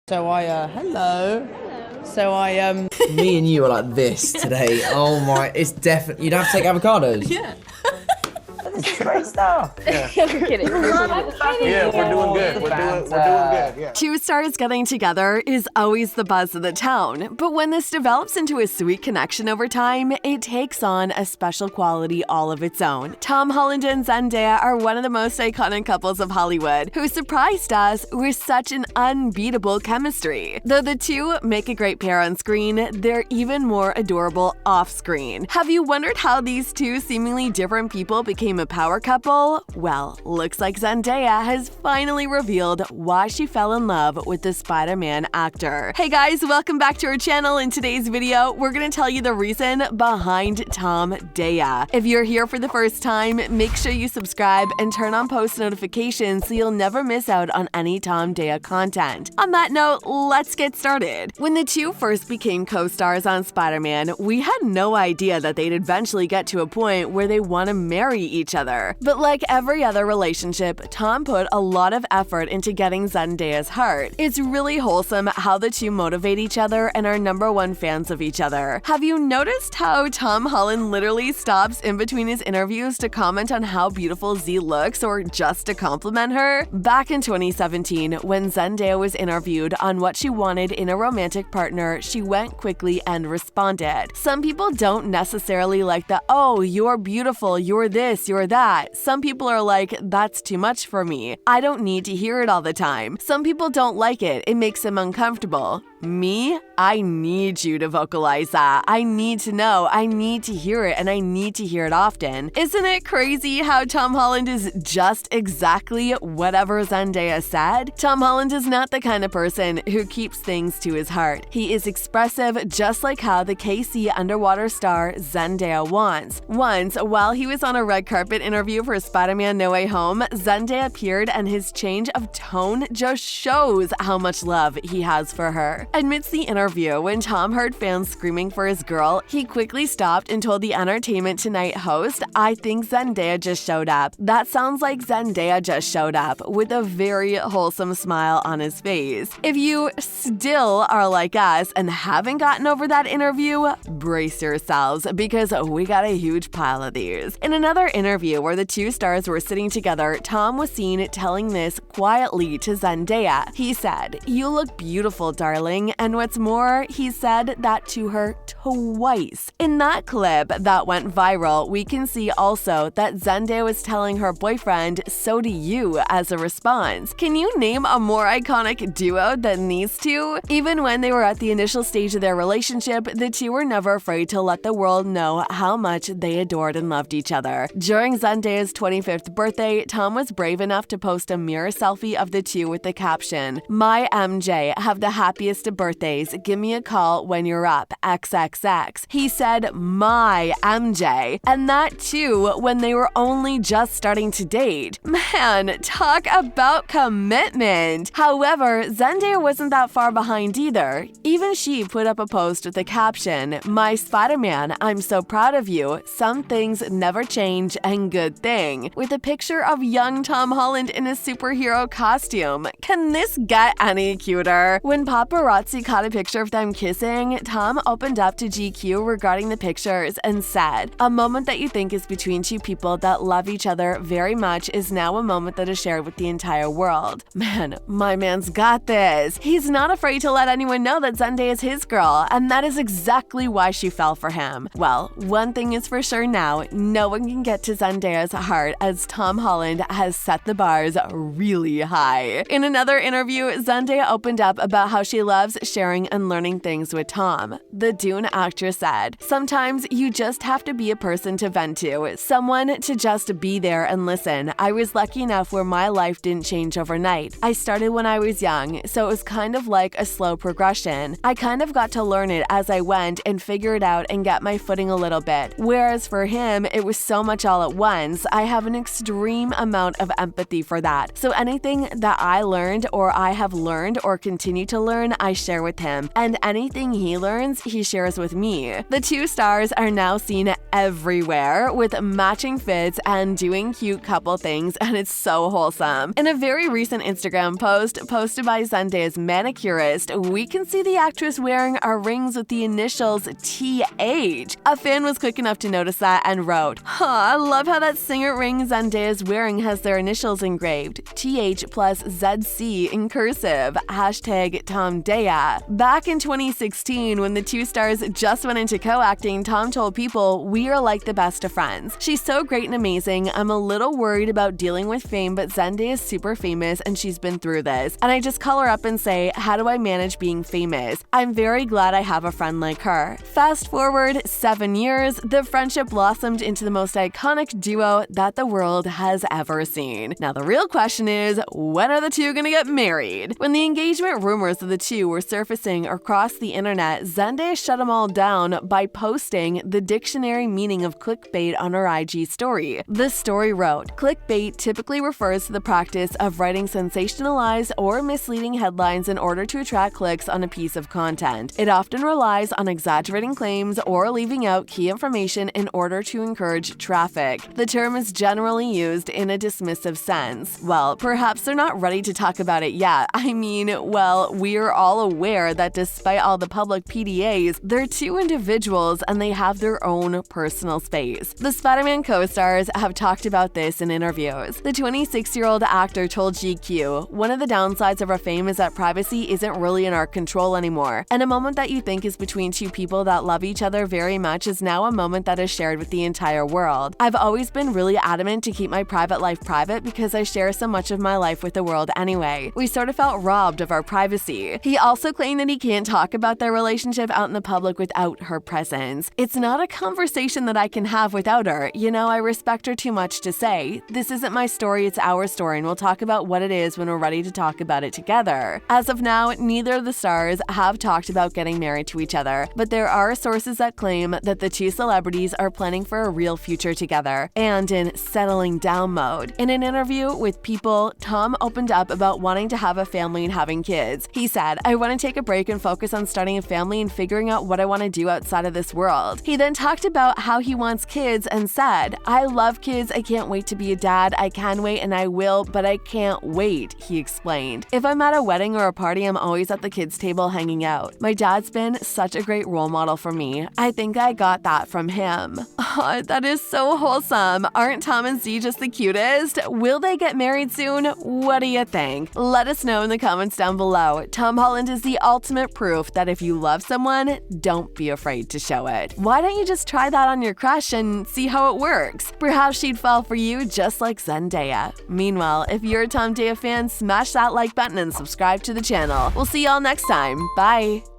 Hello. Me and you are like this today. Oh my, it's definitely, you'd have to take avocados. Yeah. This is great stuff. Yeah. I'm kidding. Yeah, we're doing good. We're doing good. Yeah. Two stars getting together is always the buzz of the town, but when this develops into a sweet connection over time, it takes on a special quality all of its own. Tom Holland and Zendaya are one of the most iconic couples of Hollywood, who surprised us with such an unbeatable chemistry. Though the two make a great pair on screen, they're even more adorable off-screen. Have you wondered how these two seemingly different people became a power couple? Well, looks like Zendaya has finally revealed why she fell in love with the Spider-Man actor. Hey guys, welcome back to our channel. In today's video, we're gonna tell you the reason behind Tomdaya. If you're here for the first time, make sure you subscribe and turn on post notifications so you'll never miss out on any Tomdaya content. On that note, let's get started. When the two first became co-stars on Spider-Man, we had no idea that they'd eventually get to a point where they want to marry each other. But like every other relationship, Tom put a lot of effort into getting Zendaya's heart. It's really wholesome how the two motivate each other and are #1 fans of each other. Have you noticed how Tom Holland literally stops in between his interviews to comment on how beautiful Z looks or just to compliment her? Back in 2017, when Zendaya was interviewed on what she wanted in a romantic partner, she went quickly and responded. Some people don't necessarily like the, "Oh, you're beautiful, you're this, you're that." Some people are like, "That's too much for me. I don't need to hear it all the time." Some people don't like it. It makes them uncomfortable. Me, I need you to vocalize that. I need to know, I need to hear it, and I need to hear it often. Isn't it crazy how Tom Holland is just exactly whatever Zendaya said? Tom Holland is not the kind of person who keeps things to his heart. He is expressive, just like how the KC underwater star Zendaya wants. Once, while he was on a red carpet interview for Spider-Man No Way Home, Zendaya appeared and his change of tone just shows how much love he has for her. Amidst the interview, when Tom heard fans screaming for his girl, he quickly stopped and told the Entertainment Tonight host, "I think Zendaya just showed up." That sounds like Zendaya just showed up, with a very wholesome smile on his face. If you still are like us and haven't gotten over that interview, brace yourselves, because we got a huge pile of these. In another interview where the two stars were sitting together, Tom was seen telling this quietly to Zendaya. He said, "You look beautiful, darling." And what's more, he said that to her twice. In that clip that went viral, we can see also that Zendaya was telling her boyfriend, "So do you," as a response. Can you name a more iconic duo than these two? Even when they were at the initial stage of their relationship, the two were never afraid to let the world know how much they adored and loved each other. During Zendaya's 25th birthday, Tom was brave enough to post a mirror selfie of the two with the caption, "My MJ, have the happiest of birthdays. Give me a call when you're up. XXX." He said, "My MJ," and that too when they were only just starting to date. Man, talk about commitment. However, Zendaya wasn't that far behind either. Even she put up a post with the caption, "My Spider-Man, I'm so proud of you. Some things never change, and good thing," with a picture of young Tom Holland in a superhero costume. Can this get any cuter? When paparazzi caught a picture of them kissing, Tom opened up to GQ regarding the pictures and said, "A moment that you think is between two people that love each other very much is now a moment that is shared with the entire world." Man, my man's got this. He's not afraid to let anyone know that Zendaya is his girl, and that is exactly why she fell for him. Well, one thing is for sure now, no one can get to Zendaya's heart, as Tom Holland has set the bars really high. In another interview, Zendaya opened up about how she loves sharing and learning things with Tom. The Dune actress said, "Sometimes you just have to be a person to vent to, someone to just be there and listen. I was lucky enough where my life didn't change overnight. I started when I was young, so it was kind of like a slow progression. I kind of got to learn it as I went and figure it out and get my footing a little bit. Whereas for him, it was so much all at once. I have an extreme amount of empathy for that. So anything that I learned or I have learned or continue to learn, I share with him. And anything he learns, he shares pictures with me. The two stars are now seen everywhere with matching fits and doing cute couple things, and it's so wholesome. In a very recent Instagram post posted by Zendaya's manicurist, we can see the actress wearing our rings with the initials TH. A fan was quick enough to notice that and wrote, I love how that signet ring Zendaya is wearing has their initials engraved, TH plus ZC in cursive, hashtag Tomdaya. Back in 2016, when the two stars just went into co-acting, Tom told people, "We are like the best of friends. She's so great and amazing. I'm a little worried about dealing with fame, but Zendaya is super famous and she's been through this. And I just call her up and say, how do I manage being famous? I'm very glad I have a friend like her." Fast forward 7 years, the friendship blossomed into the most iconic duo that the world has ever seen. Now the real question is, when are the two gonna get married? When the engagement rumors of the two were surfacing across the internet, Zendaya shut them all down by posting the dictionary meaning of clickbait on her IG story. The story wrote, "Clickbait typically refers to the practice of writing sensationalized or misleading headlines in order to attract clicks on a piece of content. It often relies on exaggerating claims or leaving out key information in order to encourage traffic. The term is generally used in a dismissive sense." Well, perhaps they're not ready to talk about it yet. I mean, well, we're all aware that despite all the public PDAs, they're two individuals and they have their own personal space. The Spiderman co-stars have talked about this in interviews. The 26-year-old actor told GQ, "One of the downsides of our fame is that privacy isn't really in our control anymore, and a moment that you think is between two people that love each other very much is now a moment that is shared with the entire world. I've always been really adamant to keep my private life private because I share so much of my life with the world anyway. We sort of felt robbed of our privacy." He also claimed that he can't talk about their relationship out in the public without her presence. "It's not a conversation that I can have without her. You know, I respect her too much to say. This isn't my story, it's our story, and we'll talk about what it is when we're ready to talk about it together." As of now, neither of the stars have talked about getting married to each other, but there are sources that claim that the two celebrities are planning for a real future together and in settling down mode. In an interview with People, Tom opened up about wanting to have a family and having kids. He said, "I want to take a break and focus on starting a family and figuring out what I want to do outside of this world." He then talked about how he wants kids and said, "I love kids, I can't wait to be a dad, I can wait and I will, but I can't wait," he explained. "If I'm at a wedding or a party, I'm always at the kids' table hanging out. My dad's been such a great role model for me. I think I got that from him." Oh, that is so wholesome. Aren't Tom and Z just the cutest? Will they get married soon? What do you think? Let us know in the comments down below. Tom Holland is the ultimate proof that if you love someone, don't be afraid to show it. Why don't you just try that on your crush and see how it works? Perhaps she'd fall for you just like Zendaya. Meanwhile, if you're a Tomdaya fan, smash that like button and subscribe to the channel. We'll see y'all next time. Bye!